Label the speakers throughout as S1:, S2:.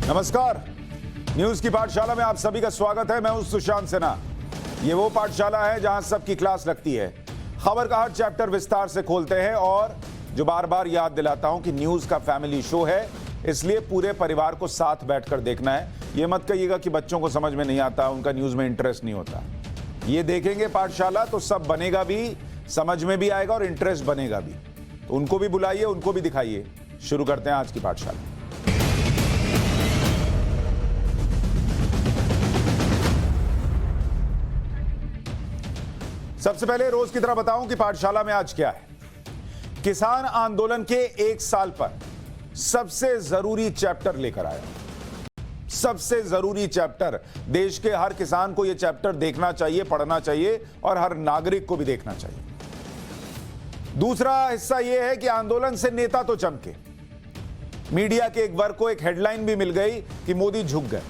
S1: नमस्कार, न्यूज की पाठशाला में आप सभी का स्वागत है। मैं हूं सुशांत सिन्हा। ये वो पाठशाला है जहां सबकी क्लास लगती है। खबर का हर चैप्टर विस्तार से खोलते हैं और जो बार बार याद दिलाता हूं कि न्यूज का फैमिली शो है, इसलिए पूरे परिवार को साथ बैठकर देखना है। ये मत कहिएगा कि बच्चों को समझ में नहीं आता, उनका न्यूज में इंटरेस्ट नहीं होता। ये देखेंगे पाठशाला तो सब बनेगा भी, समझ में भी आएगा और इंटरेस्ट बनेगा भी। तो उनको भी बुलाइए, उनको भी दिखाइए। शुरू करते हैं आज की पाठशाला। सबसे पहले रोज की तरह बताऊं कि पाठशाला में आज क्या है। किसान आंदोलन के 1 साल पर सबसे जरूरी चैप्टर लेकर आया। सबसे जरूरी चैप्टर, देश के हर किसान को यह चैप्टर देखना चाहिए, पढ़ना चाहिए और हर नागरिक को भी देखना चाहिए। दूसरा हिस्सा यह है कि आंदोलन से नेता तो चमके, मीडिया के एक वर्ग को एक हेडलाइन भी मिल गई कि मोदी झुक गए,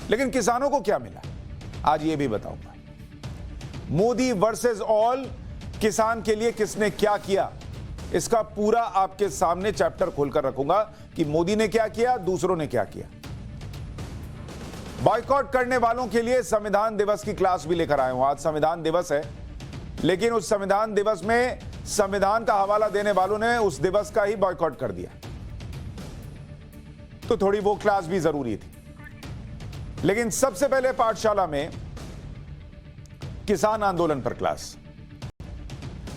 S1: लेकिन किसानों को क्या मिला, आज यह भी बताऊंगा। मोदी वर्सेस ऑल, किसान के लिए किसने क्या किया, इसका पूरा आपके सामने चैप्टर खोलकर रखूंगा कि मोदी ने क्या किया, दूसरों ने क्या किया। बॉयकॉट करने वालों के लिए संविधान दिवस की क्लास भी लेकर आया हूं। आज संविधान दिवस है, लेकिन उस संविधान दिवस में संविधान का हवाला देने वालों ने उस दिवस का ही बॉयकॉट कर दिया, तो थोड़ी वो क्लास भी जरूरी थी। लेकिन सबसे पहले पाठशाला में किसान आंदोलन पर क्लास।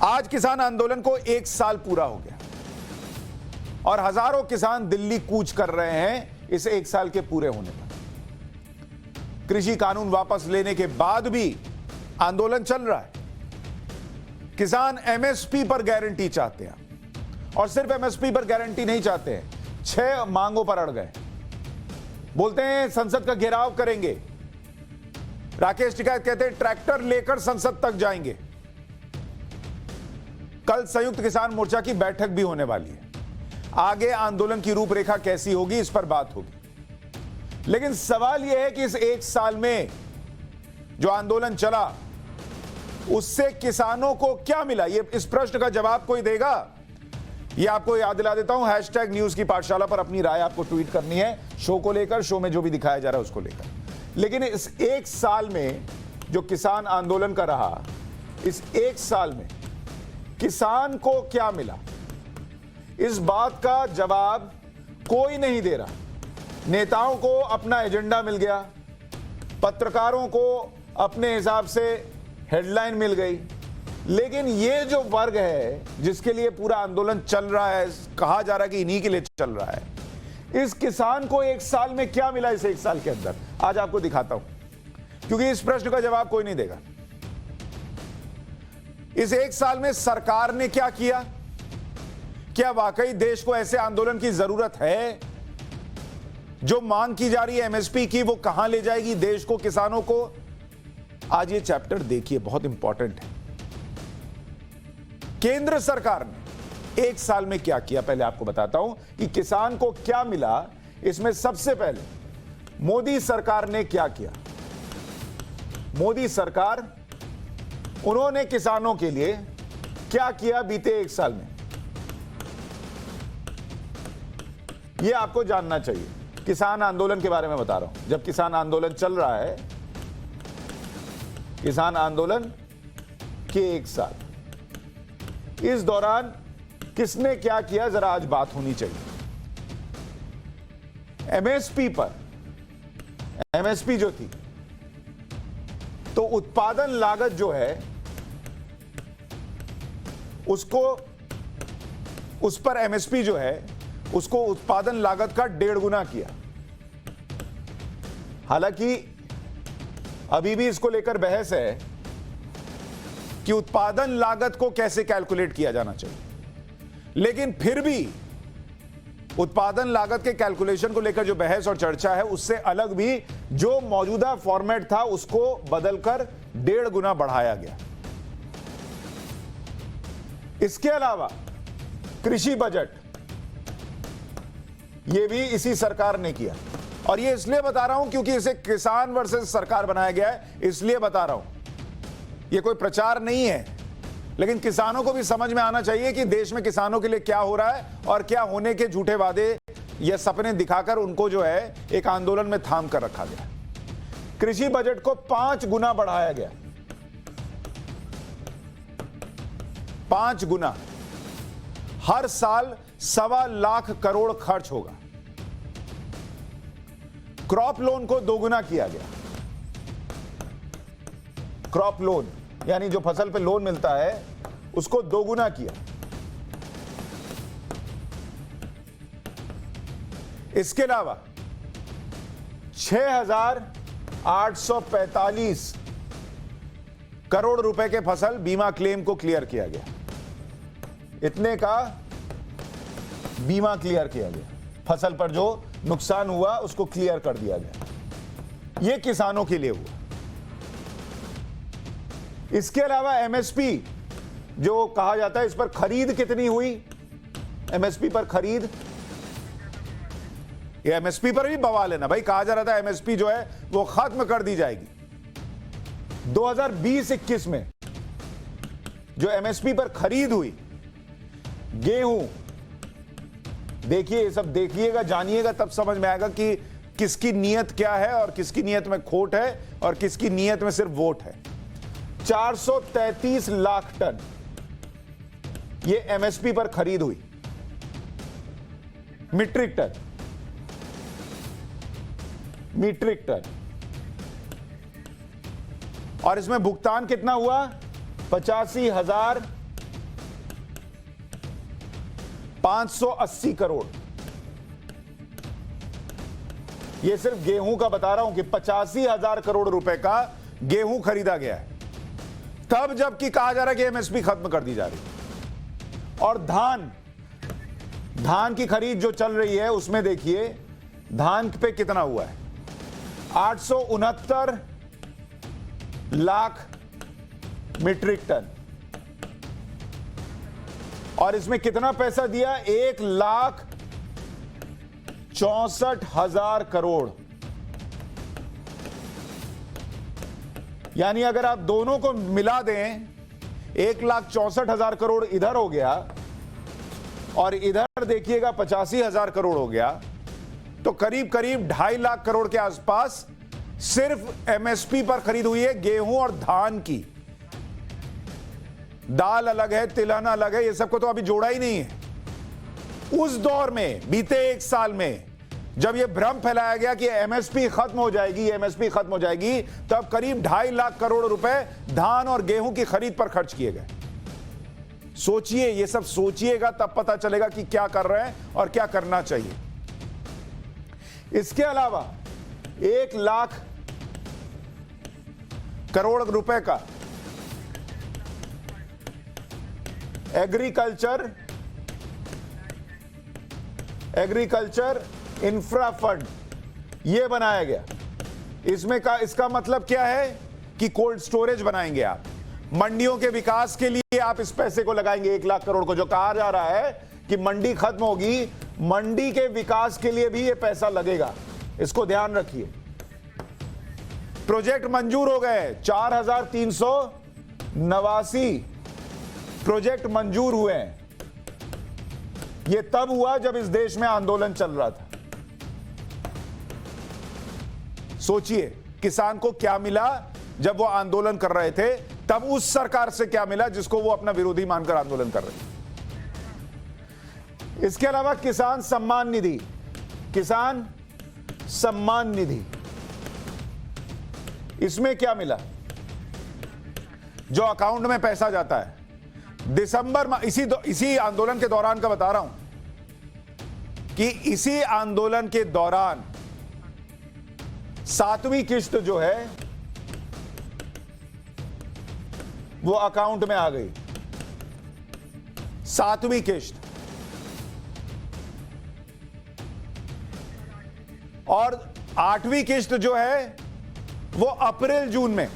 S1: आज किसान आंदोलन को 1 साल पूरा हो गया और हजारों किसान दिल्ली कूच कर रहे हैं इस 1 साल के पूरे होने पर। कृषि कानून वापस लेने के बाद भी आंदोलन चल रहा है। किसान एमएसपी पर गारंटी चाहते हैं और सिर्फ एमएसपी पर गारंटी नहीं चाहते हैं, 6 मांगों पर अड़ गए। बोलते हैं संसद का घेराव करेंगे। राकेश टिकैत कहते हैं ट्रैक्टर लेकर संसद तक जाएंगे। कल संयुक्त किसान मोर्चा की बैठक भी होने वाली है। आगे आंदोलन की रूपरेखा कैसी होगी, इस पर बात होगी। लेकिन सवाल यह है कि इस 1 साल में जो आंदोलन चला उससे किसानों को क्या मिला। ये इस प्रश्न का जवाब कोई देगा? ये आपको याद दिला देता हूं, हैशटैग न्यूज की पाठशाला पर अपनी राय आपको ट्वीट करनी है, शो को लेकर, शो में जो भी दिखाया जा रहा है उसको लेकर। लेकिन इस 1 साल में जो किसान आंदोलन का रहा, इस 1 साल में किसान को क्या मिला, इस बात का जवाब कोई नहीं दे रहा। नेताओं को अपना एजेंडा मिल गया, पत्रकारों को अपने हिसाब से हेडलाइन मिल गई, लेकिन ये जो वर्ग है जिसके लिए पूरा आंदोलन चल रहा है, कहा जा रहा है कि इन्हीं के लिए चल रहा है, इस किसान को 1 साल में क्या मिला इस 1 साल के अंदर, आज आपको दिखाता हूं, क्योंकि इस प्रश्न का जवाब कोई नहीं देगा। इस 1 साल में सरकार ने क्या किया? क्या वाकई देश को ऐसे आंदोलन की जरूरत है? जो मांग की जा रही है एमएसपी की, वो कहां ले जाएगी देश को, किसानों को? आज ये चैप्टर देखिए, बहुत इंपॉर्टेंट है। केंद्र सरकार ने 1 साल में क्या किया, पहले आपको बताता हूं कि किसान को क्या मिला। इसमें सबसे पहले मोदी सरकार ने क्या किया। मोदी सरकार, उन्होंने किसानों के लिए क्या किया बीते 1 साल में, यह आपको जानना चाहिए। किसान आंदोलन के बारे में बता रहा हूं। जब किसान आंदोलन चल रहा है, किसान आंदोलन के 1 साल, इस दौरान किसने क्या किया, जरा आज बात होनी चाहिए। एमएसपी पर, एमएसपी जो थी, तो उत्पादन लागत जो है उसको, उस पर एमएसपी जो है उसको उत्पादन लागत का 1.5 गुना किया। हालांकि अभी भी इसको लेकर बहस है कि उत्पादन लागत को कैसे कैलकुलेट किया जाना चाहिए, लेकिन फिर भी उत्पादन लागत के कैलकुलेशन को लेकर जो बहस और चर्चा है, उससे अलग भी जो मौजूदा फॉर्मेट था उसको बदलकर 1.5 गुना बढ़ाया गया। इसके अलावा कृषि बजट, यह भी इसी सरकार ने किया। और ये इसलिए बता रहा हूं क्योंकि इसे किसान वर्सेस सरकार बनाया गया है, इसलिए बता रहा हूं। यह कोई प्रचार नहीं है, लेकिन किसानों को भी समझ में आना चाहिए कि देश में किसानों के लिए क्या हो रहा है और क्या होने के झूठे वादे ये सपने दिखाकर उनको जो है एक आंदोलन में थाम कर रखा गया। कृषि बजट को 5 गुना बढ़ाया गया, 5 गुना। हर साल 1.25 लाख करोड़ खर्च होगा। क्रॉप लोन को 2 गुना किया गया। क्रॉप लोन यानी जो फसल पे लोन मिलता है उसको 2 गुना किया। इसके अलावा 6,845 करोड़ रुपए के फसल बीमा क्लेम को क्लियर किया गया। इतने का बीमा क्लियर किया गया, फसल पर जो नुकसान हुआ उसको क्लियर कर दिया गया। यह किसानों के लिए हुआ। इसके अलावा एमएसपी जो कहा जाता है, इस पर खरीद कितनी हुई? एमएसपी पर खरीद, ये एमएसपी पर भी बवाल है ना भाई। कहा जा रहा था एमएसपी जो है वो खत्म कर दी जाएगी। 2020-21 में जो एमएसपी पर खरीद हुई गेहूं, देखिए ये सब देखिएगा, जानिएगा, तब समझ में आएगा कि किसकी नीयत क्या है और किसकी नीयत में खोट है और किसकी नीयत में सिर्फ वोट है। 433 लाख टन ये एमएसपी पर खरीद हुई, मीट्रिक टन, मीट्रिक टन। और इसमें भुगतान कितना हुआ? 85,580 करोड़। यह सिर्फ गेहूं का बता रहा हूं कि 85,000 करोड़ रुपए का गेहूं खरीदा गया है, तब जबकि कहा जा रहा है कि एमएसपी खत्म कर दी जा रही है। और धान की खरीद जो चल रही है उसमें देखिए धान पे कितना हुआ है, 869 लाख मीट्रिक टन। और इसमें कितना पैसा दिया? 1,64,000 करोड़। यानी अगर आप दोनों को मिला दें, 1,64,000 करोड़ इधर हो गया और इधर देखिएगा 85,000 करोड़ हो गया, तो करीब करीब 2.5 लाख करोड़ के आसपास सिर्फ एमएसपी पर खरीद हुई है गेहूं और धान की। दाल अलग है, तिलहन अलग है, ये सबको तो अभी जोड़ा ही नहीं है। उस दौर में बीते 1 साल में जब यह भ्रम फैलाया गया कि एमएसपी खत्म हो जाएगी, एमएसपी खत्म हो जाएगी, तब करीब 2.5 लाख करोड़ रुपए धान और गेहूं की खरीद पर खर्च किए गए। सोचिए, ये सब सोचिएगा तब पता चलेगा कि क्या कर रहे हैं और क्या करना चाहिए। इसके अलावा 1 लाख करोड़ रुपए का एग्रीकल्चर इंफ्रा फंड यह बनाया गया। इसका मतलब क्या है कि कोल्ड स्टोरेज बनाएंगे आप, मंडियों के विकास के लिए आप इस पैसे को लगाएंगे। 1 लाख करोड़ को जो कहा जा रहा है कि मंडी खत्म होगी, मंडी के विकास के लिए भी यह पैसा लगेगा, इसको ध्यान रखिए। प्रोजेक्ट मंजूर हो गए, 4,389 प्रोजेक्ट मंजूर हुए हैं। यह तब हुआ जब इस देश में आंदोलन चल रहा था। सोचिए किसान को क्या मिला जब वो आंदोलन कर रहे थे, तब उस सरकार से क्या मिला जिसको वो अपना विरोधी मानकर आंदोलन कर रहे थे। इसके अलावा किसान सम्मान निधि, इसमें क्या मिला? जो अकाउंट में पैसा जाता है, दिसंबर में इसी आंदोलन के दौरान का बता रहा हूं कि इसी आंदोलन के दौरान 7वीं किस्त जो है वो अकाउंट में आ गई। 7वीं किस्त। और 8वीं किस्त जो है वो अप्रैल जून में,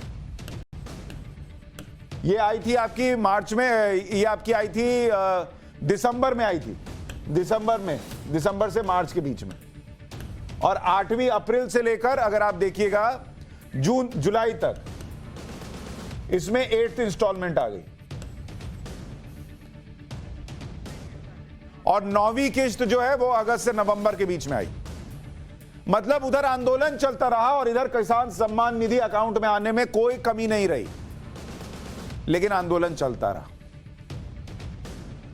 S1: ये आई थी आपकी मार्च में, ये आपकी आई थी दिसंबर में आई थी, दिसंबर से मार्च के बीच में। और 8वीं अप्रैल से लेकर अगर आप देखिएगा जून जुलाई तक, इसमें 8th इंस्टॉलमेंट आ गई। और 9वीं किश्त जो है वो अगस्त से नवंबर के बीच में आई। मतलब उधर आंदोलन चलता रहा और इधर किसान सम्मान निधि अकाउंट में आने में कोई कमी नहीं रही, लेकिन आंदोलन चलता रहा।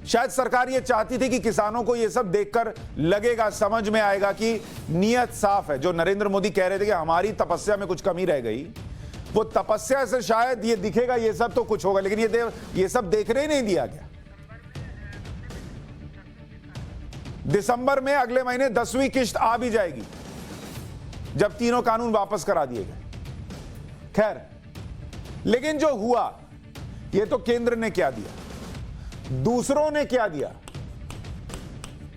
S1: शायद सरकार ये चाहती थी कि किसानों को ये सब देखकर लगेगा, समझ में आएगा कि नीयत साफ है। जो नरेंद्र मोदी कह रहे थे कि हमारी तपस्या में कुछ कमी रह गई, वो तपस्या से शायद ये दिखेगा, ये सब तो कुछ होगा, लेकिन ये सब देखने ही नहीं दिया गया। दिसंबर में अगले महीने 10वीं किश्त आ भी जाएगी जब तीनों कानून वापस करा दिए गए। खैर, लेकिन जो हुआ ये तो केंद्र ने क्या दिया, दूसरों ने क्या दिया।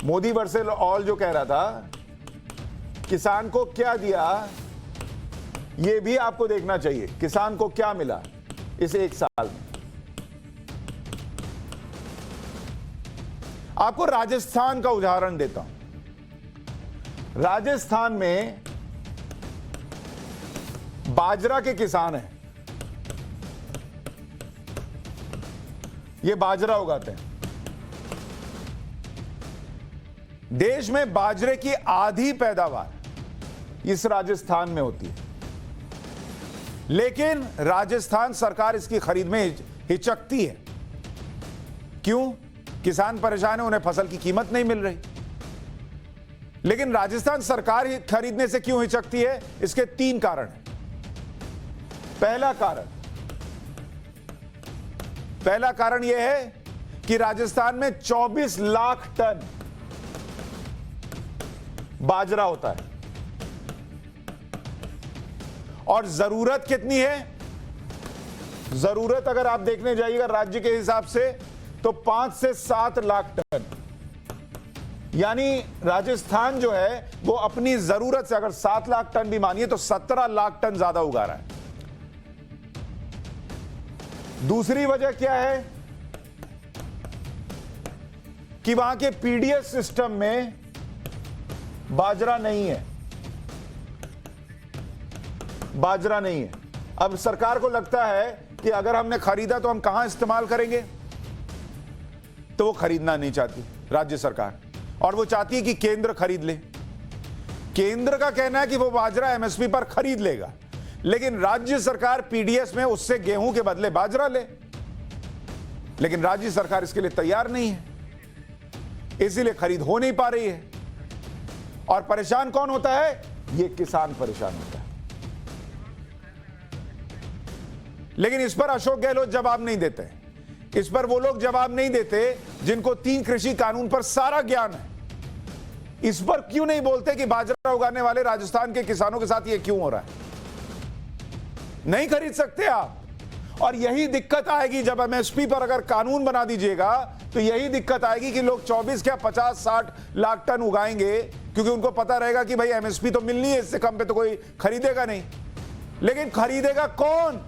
S1: मोदी वर्सेस ऑल जो कह रहा था, किसान को क्या दिया ये भी आपको देखना चाहिए। किसान को क्या मिला इस एक साल में। आपको राजस्थान का उदाहरण देता हूं। राजस्थान में बाजरा के किसान हैं, ये बाजरा उगाते हैं। देश में बाजरे की आधी पैदावार इस राजस्थान में होती है, लेकिन राजस्थान सरकार इसकी खरीद में हिचकती है। क्यों? किसान परेशान है, उन्हें फसल की कीमत नहीं मिल रही। लेकिन राजस्थान सरकार खरीदने से क्यों हिचकती है? इसके 3 कारण हैं। पहला कारण यह है कि राजस्थान में 24 लाख टन बाजरा होता है और जरूरत कितनी है? जरूरत अगर आप देखने जाइएगा राज्य के हिसाब से तो 5 से 7 लाख टन। यानी राजस्थान जो है वो अपनी जरूरत से अगर 7 लाख टन भी मानिए तो 17 लाख टन ज्यादा उगा रहा है। दूसरी वजह क्या है कि वहां के पीडीएस सिस्टम में बाजरा नहीं है। अब सरकार को लगता है कि अगर हमने खरीदा तो हम कहां इस्तेमाल करेंगे, तो वो खरीदना नहीं चाहती राज्य सरकार, और वो चाहती है कि केंद्र खरीद ले। केंद्र का कहना है कि वो बाजरा एमएसपी पर खरीद लेगा, लेकिन राज्य सरकार पीडीएस में उससे गेहूं के बदले बाजरा ले। लेकिन राज्य सरकार इसके लिए तैयार नहीं है, इसीलिए खरीद हो नहीं पा रही है। और परेशान कौन होता है? ये किसान परेशान होता है। लेकिन इस पर अशोक गहलोत जवाब नहीं देते। इस पर वो लोग जवाब नहीं देते जिनको 3 कृषि कानून पर सारा ज्ञान है। इस पर क्यों नहीं बोलते कि बाजरा उगाने वाले राजस्थान के किसानों के साथ ये क्यों हो रहा है? नहीं खरीद सकते आप। और यही दिक्कत आएगी जब एमएसपी पर अगर कानून बना दीजिएगा, तो यही दिक्कत आएगी कि लोग 24 क्या 50-60 लाख टन उगाएंगे, क्योंकि उनको पता रहेगा कि भाई एमएसपी तो मिलनी है, इससे कम पे तो कोई खरीदेगा नहीं। लेकिन खरीदेगा कौन?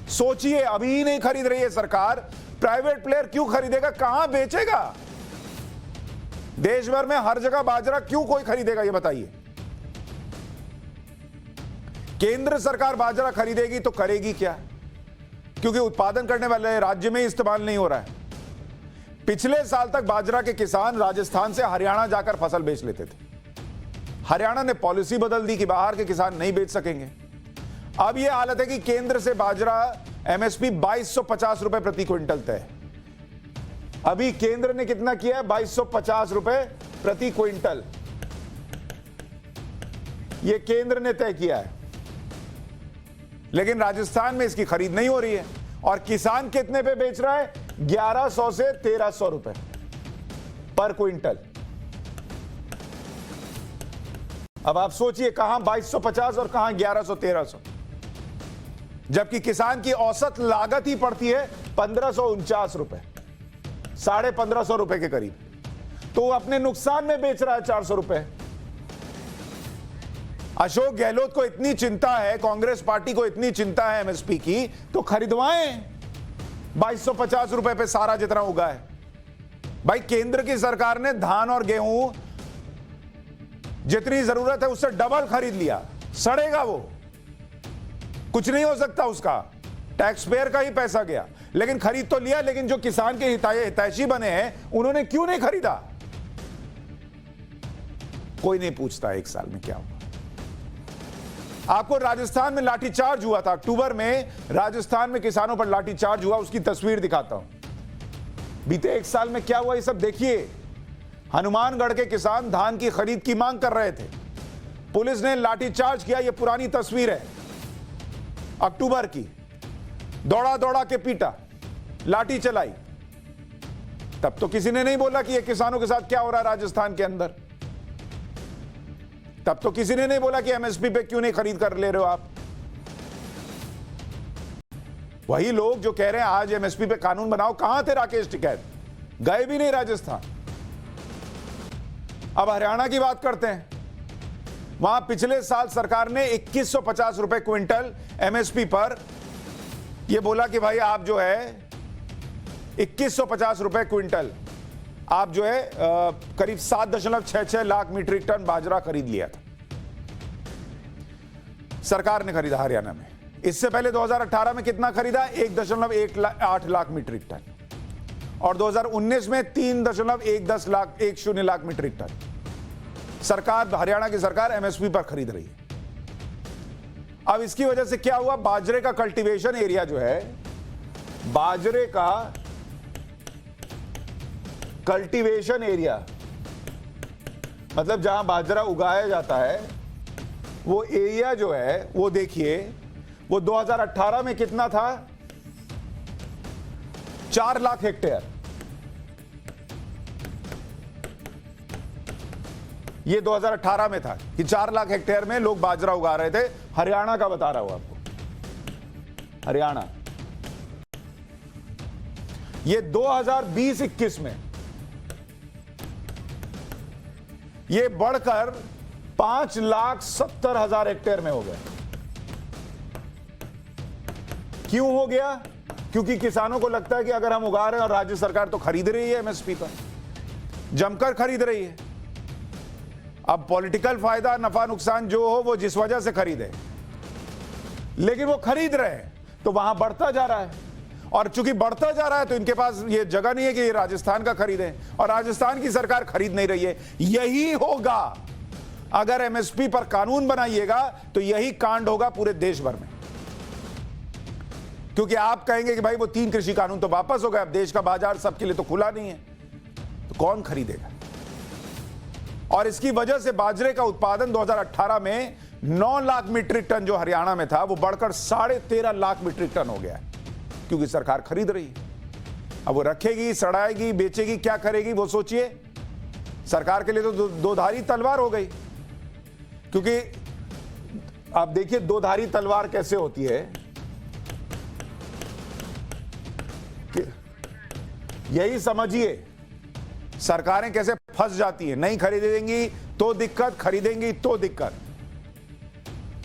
S1: सोचिए, अभी ही नहीं खरीद रही है सरकार, प्राइवेट प्लेयर क्यों खरीदेगा? कहां बेचेगा? देश भर में हर जगह बाजरा क्यों कोई खरीदेगा, ये बताइए। केंद्र सरकार बाजरा खरीदेगी तो करेगी क्या? क्योंकि उत्पादन करने वाले राज्य में इस्तेमाल नहीं हो रहा है। पिछले साल तक बाजरा के किसान राजस्थान से हरियाणा जाकर फसल बेच लेते थे। हरियाणा ने पॉलिसी बदल दी कि बाहर के किसान नहीं बेच सकेंगे। अब यह हालत है कि केंद्र से बाजरा एमएसपी 2250 रुपए प्रति क्विंटल तय। अभी केंद्र ने कितना किया है? 2250 रुपए प्रति क्विंटल, यह केंद्र ने तय किया है। लेकिन राजस्थान में इसकी खरीद नहीं हो रही है। और किसान कितने पे बेच रहा है? 1100 से 1300 रुपए पर क्विंटल। अब आप सोचिए, कहां 2250 और कहां 1100-1300, जबकि किसान की औसत लागत ही पड़ती है 1549 रुपए, 1550 रुपए के करीब। तो वो अपने नुकसान में बेच रहा है 400 रुपए। अशोक गहलोत को इतनी चिंता है, कांग्रेस पार्टी को इतनी चिंता है एमएसपी की, तो खरीदवाएं 2250 रुपए पे सारा जितना उगा है। भाई, केंद्र की सरकार ने धान और गेहूं जितनी जरूरत है उससे डबल खरीद लिया, सड़ेगा वो, कुछ नहीं हो सकता उसका। टैक्स पेयर का ही पैसा गया, लेकिन खरीद तो लिया, लेकिन जो किसान के हितैषी बने हैं उन्होंने क्यों नहीं खरीदा? कोई नहीं पूछता 1 साल में क्या हुआ। आपको राजस्थान में लाठीचार्ज हुआ था, अक्टूबर में राजस्थान में किसानों पर लाठीचार्ज हुआ, उसकी तस्वीर दिखाता हूं। बीते 1 साल में क्या हुआ ये सब देखिए। हनुमानगढ़ के किसान धान की खरीद की मांग कर रहे थे, पुलिस ने लाठीचार्ज किया। ये पुरानी तस्वीर है अक्टूबर की। दौड़ा दौड़ा के पीटा, लाठी चलाई। तब तो किसी ने नहीं बोला कि ये किसानों के साथ क्या हो रहा है राजस्थान के अंदर। तब तो किसी ने नहीं बोला कि एमएसपी पे क्यों नहीं खरीद कर ले रहे हो आप। वही लोग जो कह रहे हैं आज एमएसपी पे कानून बनाओ, कहां थे राकेश टिकैत? गए भी नहीं राजस्थान। अब हरियाणा की बात करते हैं। वहां पिछले साल सरकार ने 2150 रुपए क्विंटल एमएसपी पर यह बोला कि भाई आप जो है 2150 रुपए क्विंटल आप जो है करीब 7.66 लाख मीट्रिक टन बाजरा खरीद लिया था, सरकार ने खरीदा हरियाणा में। इससे पहले 2018 में कितना खरीदा? 1.18 लाख मीट्रिक टन, और 2019 में 3.10 लाख मीट्रिक टन सरकार, हरियाणा की सरकार एमएसपी पर खरीद रही है। अब इसकी वजह से क्या हुआ? बाजरे का कल्टीवेशन एरिया जो है, बाजरे का कल्टीवेशन एरिया मतलब जहां बाजरा उगाया जाता है, वो एरिया जो है वो देखिए, वो 2018 में कितना था? 4 लाख हेक्टेयर। ये 2018 में था कि 4 लाख हेक्टेयर में लोग बाजरा उगा रहे थे। हरियाणा का बता रहा हूं आपको, हरियाणा ये 2020-21 में ये बढ़कर 5,70,000 हेक्टेयर में हो गया। क्यों हो गया? क्योंकि किसानों को लगता है कि अगर हम उगा रहे हैं और राज्य सरकार तो खरीद रही है, एमएसपी पर जमकर खरीद रही है। अब पॉलिटिकल फायदा, नफा नुकसान जो हो वो जिस वजह से खरीदे, लेकिन वो खरीद रहे हैं तो वहां बढ़ता जा रहा है, और चूंकि बढ़ता जा रहा है तो इनके पास ये जगह नहीं है कि ये राजस्थान का खरीदें, और राजस्थान की सरकार खरीद नहीं रही है। यही होगा अगर एमएसपी पर कानून बनाइएगा तो यही कांड होगा पूरे देश भर में, क्योंकि आप कहेंगे कि भाई वो 3 कृषि कानून तो वापस हो गए, अब देश का बाजार सबके लिए तो खुला नहीं है, तो कौन खरीदेगा? और इसकी वजह से बाजरे का उत्पादन 2018 में 9 लाख मीट्रिक टन जो हरियाणा में था वो बढ़कर 13.5 लाख मीट्रिक टन हो गया है, क्योंकि सरकार खरीद रही है। अब वो रखेगी, सड़ाएगी, बेचेगी, क्या करेगी वो सोचिए। सरकार के लिए तो दोधारी तलवार हो गई, क्योंकि आप देखिए दोधारी तलवार कैसे होती है। यही समझिए सरकारें कैसे फंस जाती है। नहीं खरीदेंगी तो दिक्कत, खरीदेंगी तो दिक्कत।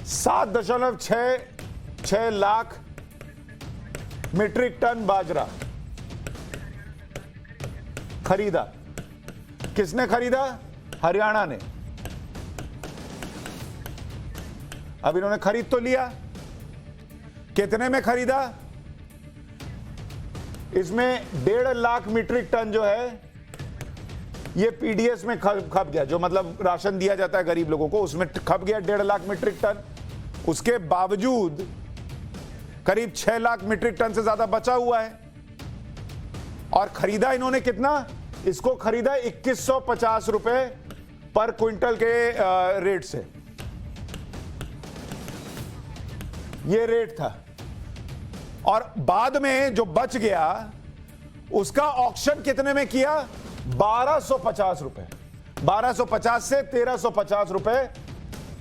S1: 7.66 लाख मीट्रिक टन बाजरा खरीदा। किसने खरीदा? हरियाणा ने। अब इन्होंने खरीद तो लिया, कितने में खरीदा? इसमें 1.5 लाख मीट्रिक टन जो है ये पीडीएस में खप गया, जो मतलब राशन दिया जाता है गरीब लोगों को, उसमें खप गया 1.5 लाख मीट्रिक टन। उसके बावजूद करीब 6 लाख मीट्रिक टन से ज्यादा बचा हुआ है। और खरीदा इन्होंने कितना? इसको खरीदा 2150 रुपए पर क्विंटल के रेट से, ये रेट था। और बाद में जो बच गया उसका ऑक्शन कितने में किया? 1250 रुपए, 1250 से 1350 रुपए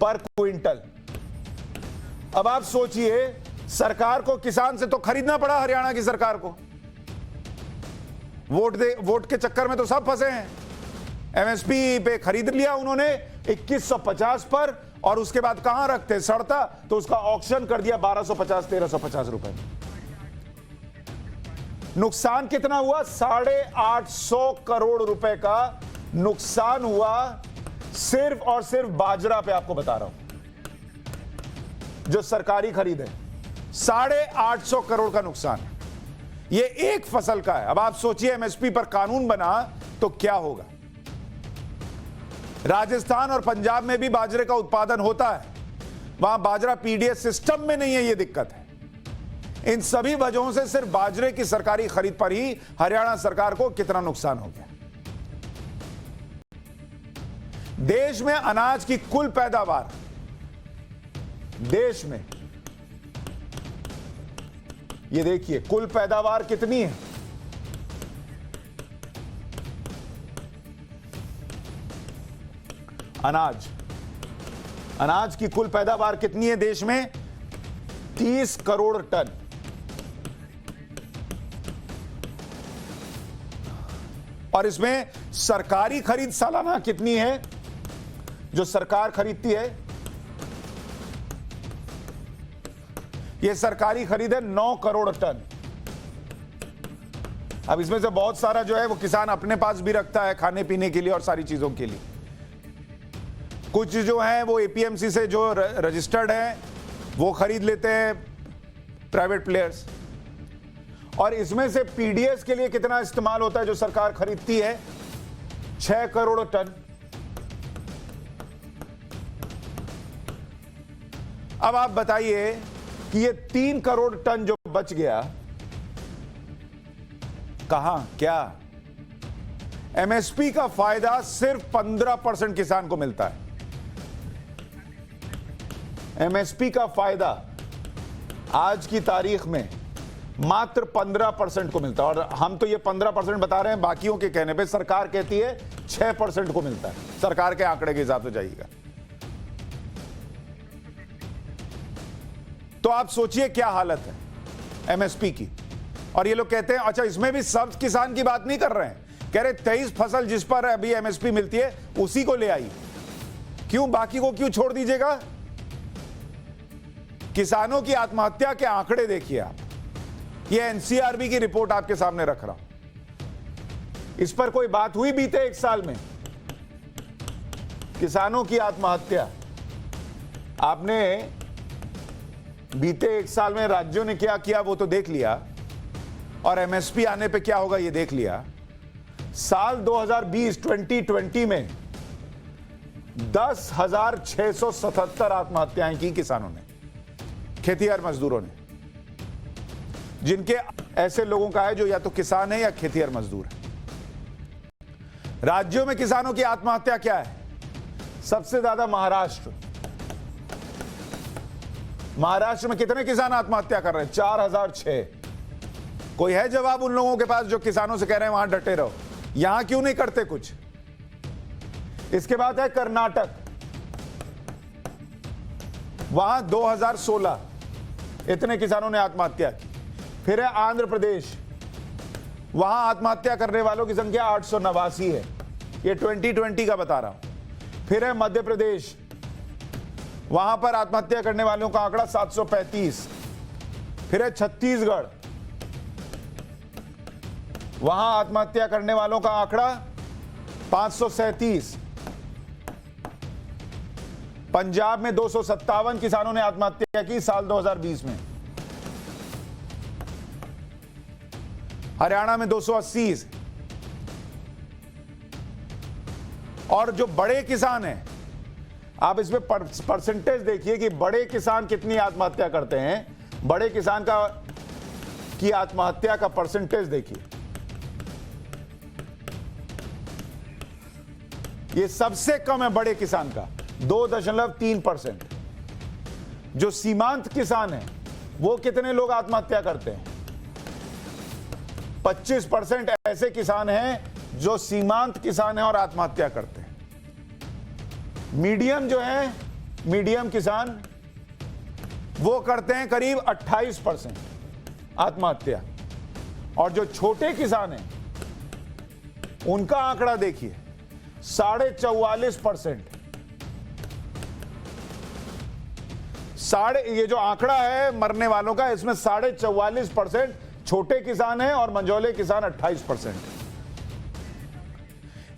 S1: पर क्विंटल। अब आप सोचिए, सरकार को किसान से तो खरीदना पड़ा, हरियाणा की सरकार को। वोट के चक्कर में तो सब फंसे हैं। एमएसपी पे खरीद लिया उन्होंने 2150 पर, और उसके बाद कहां रखते? सड़ता, तो उसका ऑक्शन कर दिया 1250-1350 रुपए। नुकसान कितना हुआ? 850 करोड़ रुपए का नुकसान हुआ सिर्फ और सिर्फ बाजरा पे। आपको बता रहा हूं, जो सरकारी खरीद है 850 करोड़ का नुकसान है। ये एक फसल का है। अब आप सोचिए एमएसपी पर कानून बना तो क्या होगा। राजस्थान और पंजाब में भी बाजरे का उत्पादन होता है, वहां बाजरा पीडीएस सिस्टम में नहीं है, ये दिक्कत है। इन सभी वजहों से सिर्फ बाजरे की सरकारी खरीद पर ही हरियाणा सरकार को कितना नुकसान हो गया। देश में अनाज की कुल पैदावार, देश में ये देखिए कुल पैदावार कितनी है। अनाज की कुल पैदावार कितनी है देश में? 30 करोड़ टन। और इसमें सरकारी खरीद सालाना कितनी है जो सरकार खरीदती है? यह सरकारी खरीद है 9 करोड़ टन। अब इसमें से बहुत सारा जो है वो किसान अपने पास भी रखता है खाने पीने के लिए और सारी चीजों के लिए। कुछ जो है वो एपीएमसी से जो रजिस्टर्ड है वो खरीद लेते हैं प्राइवेट प्लेयर्स। और इसमें से पीडीएस के लिए कितना इस्तेमाल होता है जो सरकार खरीदती है? 6 करोड़ टन। अब आप बताइए कि ये 3 करोड़ टन जो बच गया कहां, क्या? एमएसपी का फायदा सिर्फ 15% किसान को मिलता है। एमएसपी का फायदा आज की तारीख में मात्र 15% को मिलता है। और हम तो ये 15% बता रहे हैं बाकियों के कहने पे, सरकार कहती है 6% को मिलता है। सरकार के आंकड़े के हिसाब से जाइएगा तो आप सोचिए क्या हालत है एमएसपी की। और ये लोग कहते हैं, अच्छा इसमें भी सब किसान की बात नहीं कर रहे हैं, कह रहे 23 फसल जिस पर अभी एमएसपी मिलती है उसी को ले आई। क्यों, बाकी को क्यों छोड़ दीजिएगा? किसानों की आत्महत्या के आंकड़े देखिए आप। ये एनसीआरबी की रिपोर्ट आपके सामने रख रहा हूं। इस पर कोई बात हुई बीते 1 साल में? किसानों की आत्महत्या आपने बीते 1 साल में राज्यों ने क्या किया वो तो देख लिया, और एमएसपी आने पे क्या होगा ये देख लिया। साल 2020 में 10,677 आत्महत्याएं की किसानों ने, खेतिहर मजदूरों ने, जिनके ऐसे लोगों का है जो या तो किसान है या खेतिहर मजदूर है। राज्यों में किसानों की आत्महत्या क्या है? सबसे ज्यादा महाराष्ट्र। महाराष्ट्र में कितने किसान आत्महत्या कर रहे हैं? 4006। कोई है जवाब उन लोगों के पास जो किसानों से कह रहे हैं वहां डटे रहो? यहां क्यों नहीं करते कुछ? इसके बाद है कर्नाटक, वहां 2016 इतने किसानों ने आत्महत्या की। फिर है आंध्र प्रदेश, वहां आत्महत्या करने वालों की संख्या 889 है। ये 2020 का बता रहा हूं। फिर है मध्य प्रदेश, वहां पर आत्महत्या करने वालों का आंकड़ा 735। फिर है छत्तीसगढ़, वहां आत्महत्या करने वालों का आंकड़ा 537। पंजाब में 257 किसानों ने आत्महत्या की साल 2020 में। हरियाणा में 280। और जो बड़े किसान हैं, आप इसमें परसेंटेज देखिए कि बड़े किसान कितनी आत्महत्या करते हैं। बड़े किसान की आत्महत्या का परसेंटेज देखिए, ये सबसे कम है बड़े किसान का, 2.3%। जो सीमांत किसान है वो कितने लोग आत्महत्या करते हैं? 25% ऐसे किसान हैं जो सीमांत किसान हैं और आत्महत्या करते हैं। मीडियम जो है, मीडियम किसान, वो करते हैं करीब 28% आत्महत्या। और जो छोटे किसान हैं उनका आंकड़ा देखिए, 44.5%। ये जो आंकड़ा है मरने वालों का, इसमें 44.5% छोटे किसान हैं और मंझौले किसान 28%।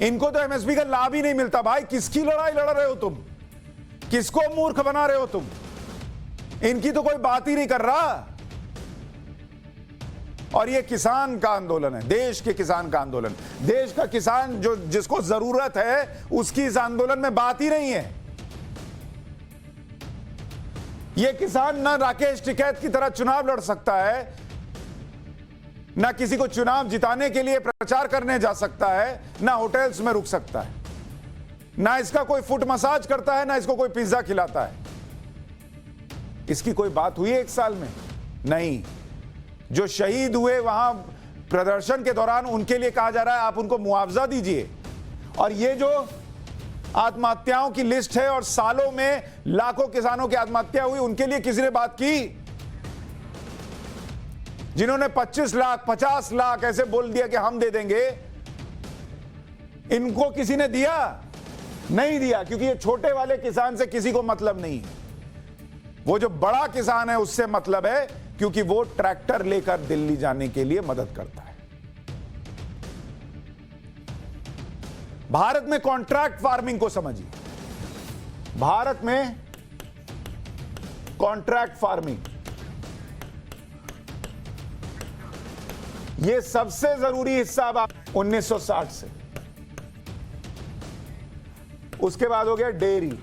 S1: इनको तो एमएसपी का लाभ ही नहीं मिलता। भाई किसकी लड़ाई लड़ रहे हो तुम? किसको मूर्ख बना रहे हो तुम? इनकी तो कोई बात ही नहीं कर रहा। और ये किसान का आंदोलन है, देश के किसान का आंदोलन। देश का किसान जो जिसको जरूरत है उसकी इस आंदोलन में बात ही नहीं है। ये किसान ना राकेश टिकैत की तरह चुनाव लड़ सकता है, ना किसी को चुनाव जिताने के लिए प्रचार करने जा सकता है, ना होटल्स में रुक सकता है, ना इसका कोई फुट मसाज करता है, ना इसको कोई पिज्जा खिलाता है। इसकी कोई बात हुई है 1 साल में? नहीं। जो शहीद हुए वहां प्रदर्शन के दौरान, उनके लिए कहा जा रहा है आप उनको मुआवजा दीजिए। और ये जो आत्महत्याओं की लिस्ट है और सालों में लाखों किसानों की आत्महत्या हुई, उनके लिए किसी ने बात की? जिन्होंने 25 लाख 50 लाख ऐसे बोल दिया कि हम दे देंगे, इनको किसी ने दिया? नहीं दिया, क्योंकि ये छोटे वाले किसान से किसी को मतलब नहीं है। वो जो बड़ा किसान है उससे मतलब है, क्योंकि वो ट्रैक्टर लेकर दिल्ली जाने के लिए मदद करता है। भारत में कॉन्ट्रैक्ट फार्मिंग को समझिए। भारत में कॉन्ट्रैक्ट फार्मिंग ये सबसे जरूरी हिस्सा अब 1960 से, उसके बाद हो गया डेयरी।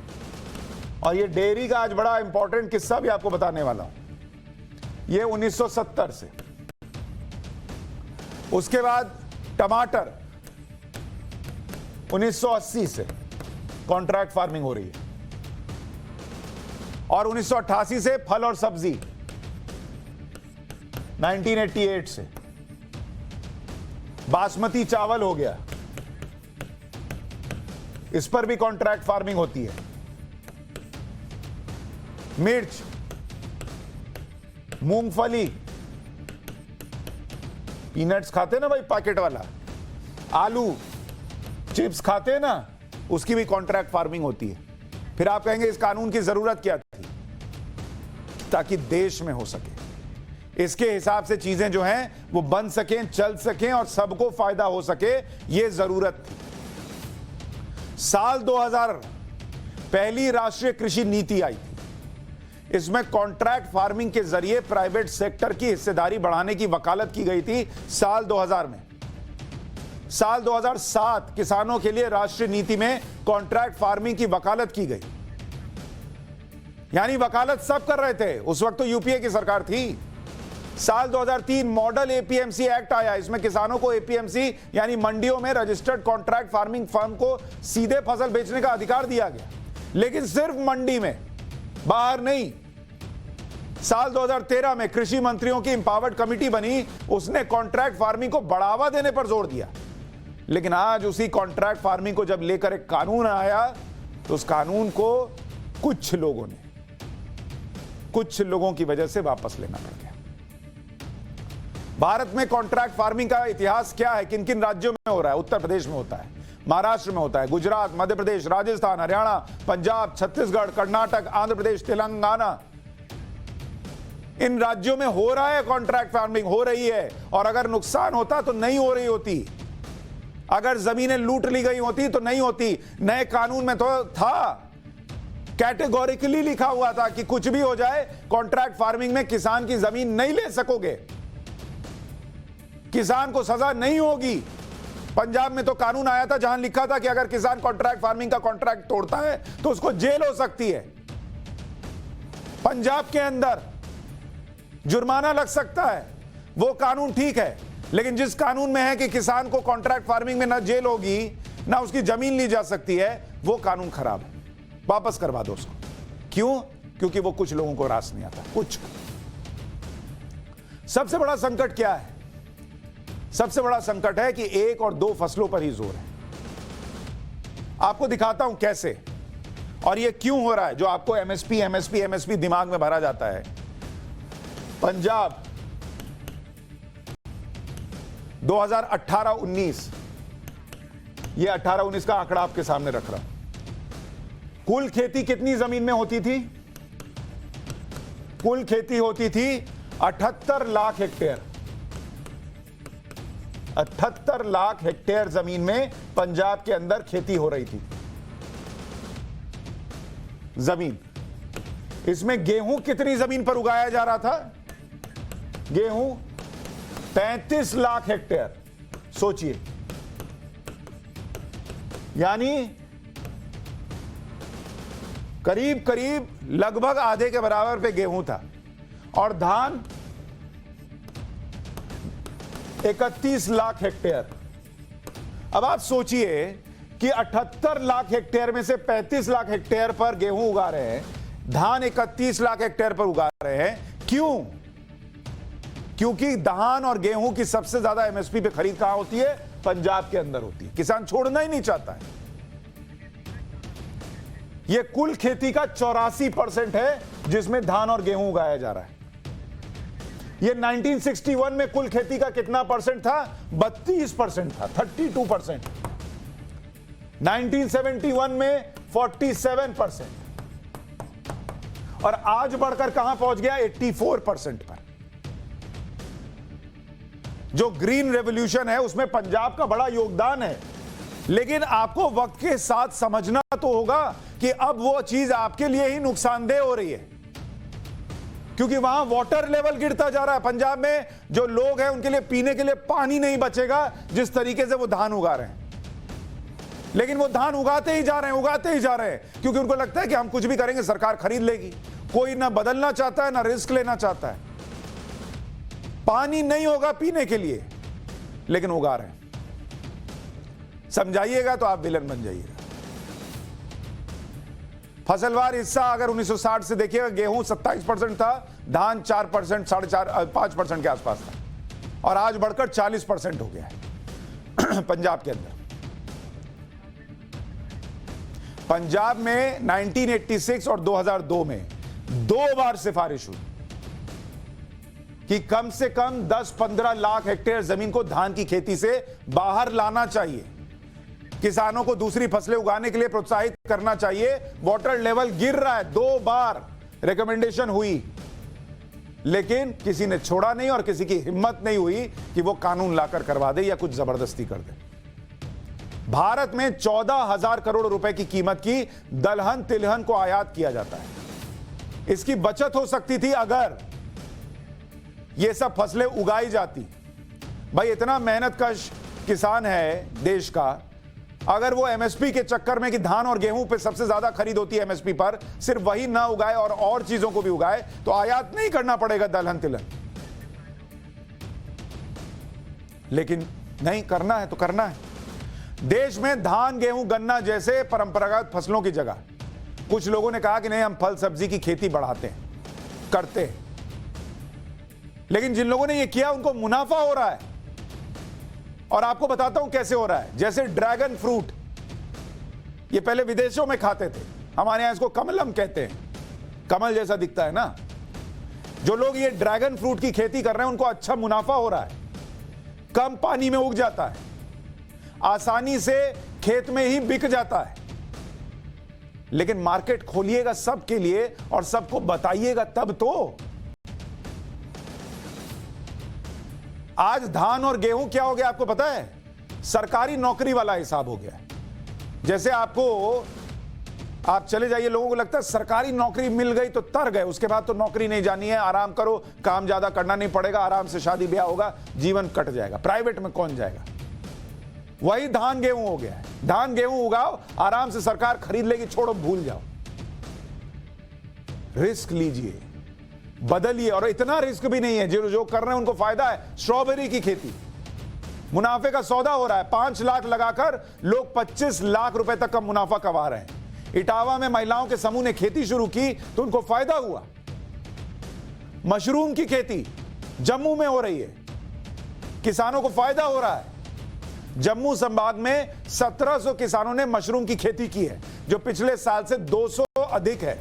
S1: और ये डेयरी का आज बड़ा इंपॉर्टेंट किस्सा भी आपको बताने वाला हूं। ये 1970 से, उसके बाद टमाटर 1980 से कॉन्ट्रैक्ट फार्मिंग हो रही है, और 1988 से फल और सब्जी, 1988 से बासमती चावल हो गया, इस पर भी कॉन्ट्रैक्ट फार्मिंग होती है। मिर्च, मूंगफली, पीनट्स खाते ना भाई पैकेट वाला, आलू चिप्स खाते ना, उसकी भी कॉन्ट्रैक्ट फार्मिंग होती है। फिर आप कहेंगे इस कानून की जरूरत क्या थी? ताकि देश में हो सके, इसके हिसाब से चीजें जो हैं वो बन सकें, चल सकें और सबको फायदा हो सके, ये जरूरत थी। साल 2000 पहली राष्ट्रीय कृषि नीति आई थी। इसमें कॉन्ट्रैक्ट फार्मिंग के जरिए प्राइवेट सेक्टर की हिस्सेदारी बढ़ाने की वकालत की गई थी साल 2000 में। साल 2007 किसानों के लिए राष्ट्रीय नीति में कॉन्ट्रैक्ट फार्मिंग की वकालत की गई। यानी वकालत सब कर रहे थे, उस वक्त तो यूपीए की सरकार थी। साल 2003 मॉडल एपीएमसी एक्ट आया, इसमें किसानों को एपीएमसी यानी मंडियों में रजिस्टर्ड कॉन्ट्रैक्ट फार्मिंग फर्म को सीधे फसल बेचने का अधिकार दिया गया, लेकिन सिर्फ मंडी में, बाहर नहीं। साल 2013 में कृषि मंत्रियों की इंपावर्ड कमेटी बनी, उसने कॉन्ट्रैक्ट फार्मिंग को बढ़ावा देने पर जोर दिया। लेकिन आज उसी कॉन्ट्रैक्ट फार्मिंग को जब लेकर एक कानून आया, तो उस कानून को कुछ लोगों की वजह से वापस लेना पड़ गया। भारत में कॉन्ट्रैक्ट फार्मिंग का इतिहास क्या है, किन किन राज्यों में हो रहा है? उत्तर प्रदेश में होता है, महाराष्ट्र में होता है, गुजरात, मध्य प्रदेश, राजस्थान, हरियाणा, पंजाब, छत्तीसगढ़, कर्नाटक, आंध्र प्रदेश, तेलंगाना, इन राज्यों में हो रहा है कॉन्ट्रैक्ट फार्मिंग, हो रही है। और अगर नुकसान होता तो नहीं हो रही होती, अगर जमीनें लूट ली गई होती तो नहीं होती। नए कानून में तो था, कैटेगोरिकली लिखा हुआ था कि कुछ भी हो जाए कॉन्ट्रैक्ट फार्मिंग में किसान की जमीन नहीं ले सकोगे, किसान को सजा नहीं होगी। पंजाब में तो कानून आया था जहां लिखा था कि अगर किसान कॉन्ट्रैक्ट फार्मिंग का कॉन्ट्रैक्ट तोड़ता है तो उसको जेल हो सकती है, पंजाब के अंदर जुर्माना लग सकता है। वो कानून ठीक है, लेकिन जिस कानून में है कि किसान को कॉन्ट्रैक्ट फार्मिंग में ना जेल होगी ना उसकी जमीन ली जा सकती है, वो कानून खराब है, वापस करवा दो उसको। क्यों? क्योंकि वो कुछ लोगों को रास नहीं आता। कुछ सबसे बड़ा संकट क्या है? सबसे बड़ा संकट है कि 1 और 2 फसलों पर ही जोर है। आपको दिखाता हूं कैसे और ये क्यों हो रहा है। जो आपको एमएसपी दिमाग में भरा जाता है, पंजाब 2018-19, ये 18-19 का आंकड़ा आपके सामने रख रहा हूं। कुल खेती कितनी जमीन में होती थी? कुल खेती होती थी 78 लाख हेक्टेयर। 78 लाख हेक्टेयर जमीन में पंजाब के अंदर खेती हो रही थी। जमीन इसमें गेहूं कितनी जमीन पर उगाया जा रहा था? गेहूं 35 लाख हेक्टेयर। सोचिए, यानी करीब करीब लगभग आधे के बराबर पे गेहूं था, और धान 31 लाख हेक्टेयर। अब आप सोचिए कि 78 लाख हेक्टेयर में से 35 लाख हेक्टेयर पर गेहूं उगा रहे हैं, धान 31 लाख हेक्टेयर पर उगा रहे हैं। क्यों? क्योंकि धान और गेहूं की सबसे ज्यादा एमएसपी पे खरीद कहां होती है? पंजाब के अंदर होती है। किसान छोड़ना ही नहीं चाहता है। यह कुल खेती का 84% है जिसमें धान और गेहूं उगाया जा रहा है। यह 1961 में कुल खेती का कितना परसेंट था? 32% था, 32%। 1971 में 47%, और आज बढ़कर कहां पहुंच गया? 84% पर। जो ग्रीन रेवोल्यूशन है उसमें पंजाब का बड़ा योगदान है, लेकिन आपको वक्त के साथ समझना तो होगा कि अब वो चीज आपके लिए ही नुकसानदेह हो रही है, क्योंकि वहां वाटर लेवल गिरता जा रहा है। पंजाब में जो लोग हैं उनके लिए पीने के लिए पानी नहीं बचेगा जिस तरीके से वो धान उगा रहे हैं। लेकिन वो धान उगाते ही जा रहे हैं, उगाते ही जा रहे हैं, क्योंकि उनको लगता है कि हम कुछ भी करेंगे सरकार खरीद लेगी। कोई ना बदलना चाहता है, ना रिस्क लेना चाहता है। पानी नहीं होगा पीने के लिए, लेकिन उगा रहे हैं। समझाइएगा तो आप विलन बन जाइएगा। फसलवार हिस्सा अगर 1960 से देखिएगा, गेहूं 27% था, धान 4%, 5% के आसपास था, और आज बढ़कर 40% हो गया है पंजाब के अंदर। पंजाब में 1986 और 2002 में 2 बार सिफारिश हुई कि कम से कम 10-15 लाख हेक्टेयर जमीन को धान की खेती से बाहर लाना चाहिए, किसानों को दूसरी फसलें उगाने के लिए प्रोत्साहित करना चाहिए। वाटर लेवल गिर रहा है, 2 बार रिकमेंडेशन हुई, लेकिन किसी ने छोड़ा नहीं और किसी की हिम्मत नहीं हुई कि वो कानून लाकर करवा दे या कुछ जबरदस्ती कर दे। भारत में 14,000 करोड़ रुपए की कीमत की दलहन तिलहन को आयात किया जाता है। इसकी बचत हो सकती थी अगर ये सब फसलें उगाई जाती। भाई इतना मेहनतकश किसान है देश का, अगर वो एमएसपी के चक्कर में कि धान और गेहूं पे सबसे ज्यादा खरीद होती है एमएसपी पर, सिर्फ वही ना उगाए और चीजों को भी उगाए, तो आयात नहीं करना पड़ेगा दलहन तिलहन। लेकिन नहीं करना है तो करना है। देश में धान गेहूं गन्ना जैसे परंपरागत फसलों की जगह कुछ लोगों ने कहा कि नहीं, हम फल सब्जी की खेती बढ़ाते हैं, करते हैं। लेकिन जिन लोगों ने यह किया उनको मुनाफा हो रहा है, और आपको बताता हूं कैसे हो रहा है। जैसे ड्रैगन फ्रूट, ये पहले विदेशों में खाते थे, हमारे यहां इसको कमलम कहते हैं, कमल जैसा दिखता है ना। जो लोग ये ड्रैगन फ्रूट की खेती कर रहे हैं उनको अच्छा मुनाफा हो रहा है, कम पानी में उग जाता है, आसानी से खेत में ही बिक जाता है। लेकिन मार्केट खोलिएगा सबके लिए और सबको बताइएगा तब तो। आज धान और गेहूं क्या हो गया आपको पता है? सरकारी नौकरी वाला हिसाब हो गया। जैसे आप चले जाइए, लोगों को लगता है सरकारी नौकरी मिल गई तो तर गए, उसके बाद तो नौकरी नहीं जानी है, आराम करो, काम ज्यादा करना नहीं पड़ेगा, आराम से शादी ब्याह होगा, जीवन कट जाएगा, प्राइवेट में कौन जाएगा। वही धान गेहूं हो गया है। धान गेहूं उगाओ, आराम से सरकार खरीद लेगी, छोड़ो, भूल जाओ। रिस्क लीजिए, बदलिए। और इतना रिस्क भी नहीं है, जो कर रहे हैं उनको फायदा है। स्ट्रॉबेरी की खेती मुनाफे का सौदा हो रहा है। 5 लाख लगाकर लोग 25 लाख रुपए तक का मुनाफा कमा रहे हैं। इटावा में महिलाओं के समूह ने खेती शुरू की तो उनको फायदा हुआ। मशरूम की खेती जम्मू में हो रही है, किसानों को फायदा हो रहा है। जम्मू संभाग में 1700 किसानों ने मशरूम की खेती की है, जो पिछले साल से 200 अधिक है।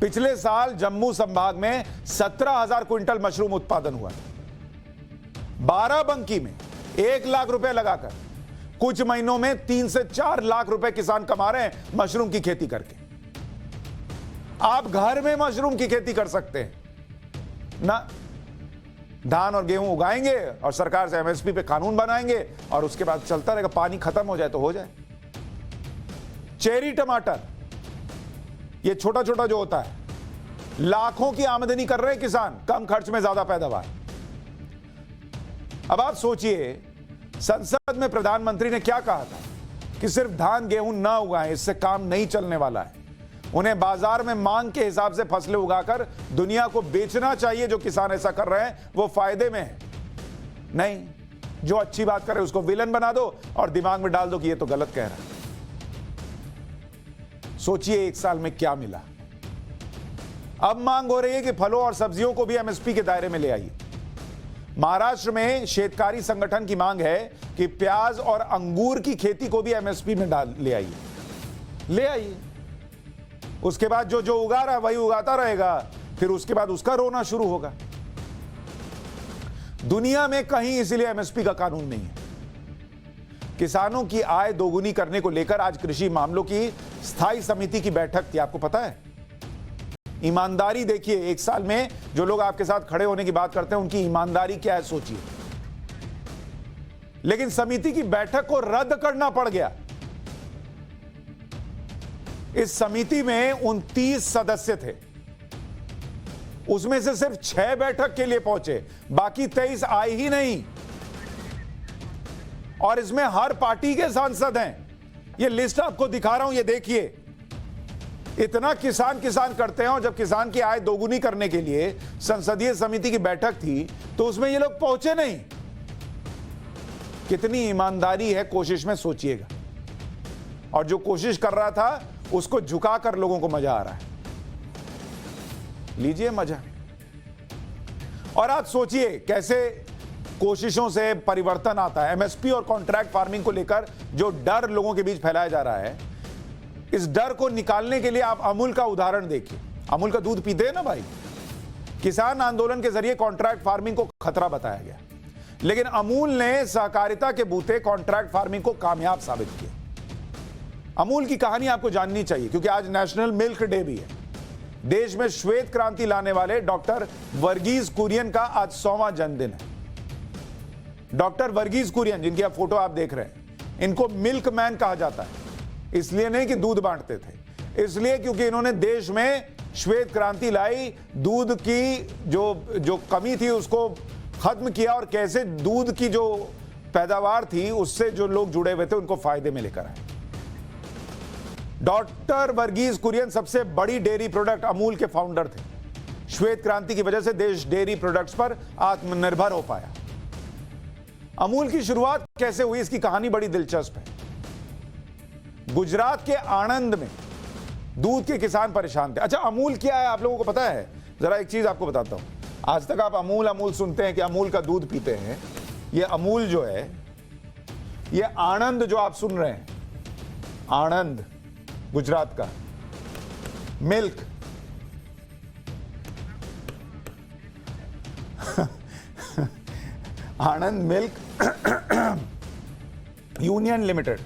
S1: पिछले साल जम्मू संभाग में 17,000 क्विंटल मशरूम उत्पादन हुआ। 12बंकी में 1 लाख रुपए लगाकर कुछ महीनों में 3 से 4 लाख रुपए किसान कमा रहे हैं मशरूम की खेती करके। आप घर में मशरूम की खेती कर सकते हैं ना। धान और गेहूं उगाएंगे और सरकार से एमएसपी पे कानून बनाएंगे और उसके बाद चलता रहेगा। पानी खत्म हो जाए तो हो जाए। चेरी टमाटर ये छोटा छोटा जो होता है, लाखों की आमदनी कर रहे हैं किसान, कम खर्च में ज्यादा पैदावार। अब आप सोचिए, संसद में प्रधानमंत्री ने क्या कहा था कि सिर्फ धान गेहूं ना उगाएं, इससे काम नहीं चलने वाला है। उन्हें बाजार में मांग के हिसाब से फसलें उगाकर दुनिया को बेचना चाहिए। जो किसान ऐसा कर रहे हैं वो फायदे में है। नहीं, जो अच्छी बात करे उसको विलन बना दो और दिमाग में डाल दो कि ये तो गलत कह रहा है। सोचिए 1 साल में क्या मिला। अब मांग हो रही है कि फलों और सब्जियों को भी एमएसपी के दायरे में ले आइए। महाराष्ट्र में शेतकारी संगठन की मांग है कि प्याज और अंगूर की खेती को भी एमएसपी में ले आइए। उसके बाद जो जो उगा रहा है वही उगाता रहेगा, फिर उसके बाद उसका रोना शुरू होगा। दुनिया में कहीं इसलिए एमएसपी का कानून नहीं है। किसानों की आय दोगुनी करने को लेकर आज कृषि मामलों की स्थायी समिति की बैठक थी। आपको पता है, ईमानदारी देखिए, 1 साल में जो लोग आपके साथ खड़े होने की बात करते हैं उनकी ईमानदारी क्या है सोचिए। लेकिन समिति की बैठक को रद्द करना पड़ गया। इस समिति में 29 सदस्य थे, उसमें से सिर्फ 6 बैठक के लिए पहुंचे, बाकी 23 आए ही नहीं। और इसमें हर पार्टी के सांसद हैं। ये लिस्ट आपको दिखा रहा हूं, ये देखिए। इतना किसान करते हैं, और जब किसान की आय दोगुनी करने के लिए संसदीय समिति की बैठक थी तो उसमें ये लोग पहुंचे नहीं। कितनी ईमानदारी है कोशिश में, सोचिएगा। और जो कोशिश कर रहा था उसको झुकाकर लोगों को मजा आ रहा है। लीजिए मजा। और आज सोचिए कैसे कोशिशों से परिवर्तन आता है। एमएसपी और कॉन्ट्रैक्ट फार्मिंग को लेकर जो डर लोगों के बीच फैलाया जा रहा है, इस डर को निकालने के लिए आप अमूल का उदाहरण देखिए। अमूल का दूध पीते हैं ना भाई। किसान आंदोलन के जरिए कॉन्ट्रैक्ट फार्मिंग को खतरा बताया गया, लेकिन अमूल ने सहकारिता के बूते कॉन्ट्रैक्ट फार्मिंग को कामयाब साबित किया। अमूल की कहानी आपको जाननी चाहिए, क्योंकि आज नेशनल मिल्क डे भी है। देश में श्वेत क्रांति लाने वाले डॉक्टर वर्गीज कुरियन का आज 100वां जन्मदिन है। डॉक्टर वर्गीज कुरियन, जिनकी आप फोटो आप देख रहे हैं, इनको मिल्क मैन कहा जाता है। इसलिए नहीं कि दूध बांटते थे, इसलिए क्योंकि इन्होंने देश में श्वेत क्रांति लाई, दूध की जो कमी थी उसको खत्म किया, और कैसे दूध की जो पैदावार थी उससे जो लोग जुड़े हुए थे उनको फायदे में लेकर आए। डॉक्टर वर्गीज कुरियन सबसे बड़ी डेयरी प्रोडक्ट अमूल के फाउंडर थे। श्वेत क्रांति की वजह से देश डेयरी प्रोडक्ट्स पर आत्मनिर्भर हो पाया। अमूल की शुरुआत कैसे हुई, इसकी कहानी बड़ी दिलचस्प है। गुजरात के आणंद में दूध के किसान परेशान थे। अच्छा, अमूल क्या है आप लोगों को पता है? जरा एक चीज आपको बताता हूं। आज तक आप अमूल सुनते हैं कि अमूल का दूध पीते हैं। ये अमूल जो है, ये आणंद जो आप सुन रहे हैं, आणंद गुजरात का milk Anand milk union limited,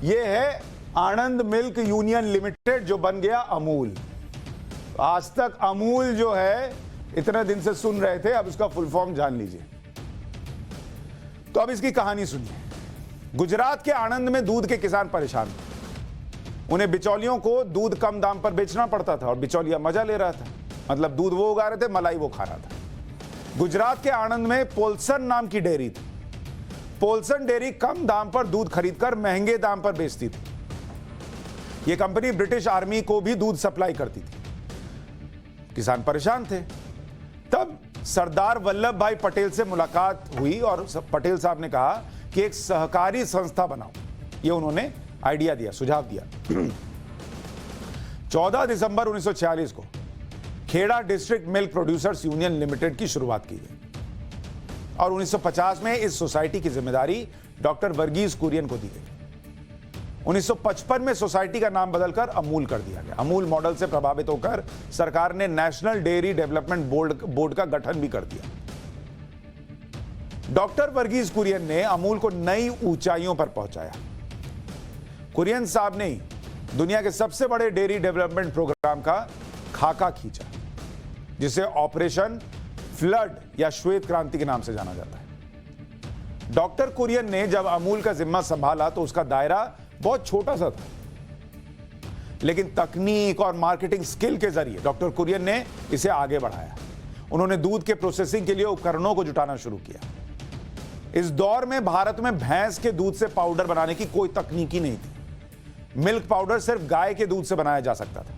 S1: ये है आणंद मिल्क यूनियन लिमिटेड, जो बन गया अमूल। आज तक अमूल जो है इतने दिन से सुन रहे थे, अब उसका फुल फॉर्म जान लीजिए। तो अब इसकी कहानी सुनिए। गुजरात के आणंद में दूध के किसान परेशान थे। उन्हें बिचौलियों को दूध कम दाम पर बेचना पड़ता था और बिचौलिया मजा ले रहा था। मतलब दूध वो उगा रहे थे, मलाई वो खा रहा था। गुजरात के आणंद में पोल्सन नाम की डेयरी थी। पोल्सन डेयरी कम दाम पर दूध खरीदकर महंगे दाम पर बेचती थी। यह कंपनी ब्रिटिश आर्मी को भी दूध सप्लाई करती थी। किसान परेशान थे। तब सरदार वल्लभ भाई पटेल से मुलाकात हुई और पटेल साहब ने कहा कि एक सहकारी संस्था बनाओ। ये उन्होंने आइडिया दिया, सुझाव दिया। 14 दिसंबर 1946 को Kheda district milk producers union limited की शुरुआत की गई और 1950 में इस सोसाइटी की जिम्मेदारी डॉक्टर वर्गीज कुरियन को दी गई। 1955 में सोसाइटी का नाम बदलकर अमूल कर दिया गया। अमूल मॉडल से प्रभावित होकर सरकार ने नेशनल डेयरी डेवलपमेंट बोर्ड का गठन भी कर दिया। डॉक्टर वर्गीज कुरियन ने अमूल को नई ऊंचाइयों पर पहुंचाया। कुरियन साहब ने दुनिया के सबसे बड़े डेयरी डेवलपमेंट प्रोग्राम का खाका खींचा, जिसे ऑपरेशन फ्लड या श्वेत क्रांति के नाम से जाना जाता है। डॉक्टर कुरियन ने जब अमूल का जिम्मा संभाला तो उसका दायरा बहुत छोटा सा था, लेकिन तकनीक और मार्केटिंग स्किल के जरिए डॉक्टर कुरियन ने इसे आगे बढ़ाया। उन्होंने दूध के प्रोसेसिंग के लिए उपकरणों को जुटाना शुरू किया। इस दौर में भारत में भैंस के दूध से पाउडर बनाने की कोई तकनीक ही नहीं थी। मिल्क पाउडर सिर्फ गाय के दूध से बनाया जा सकता था।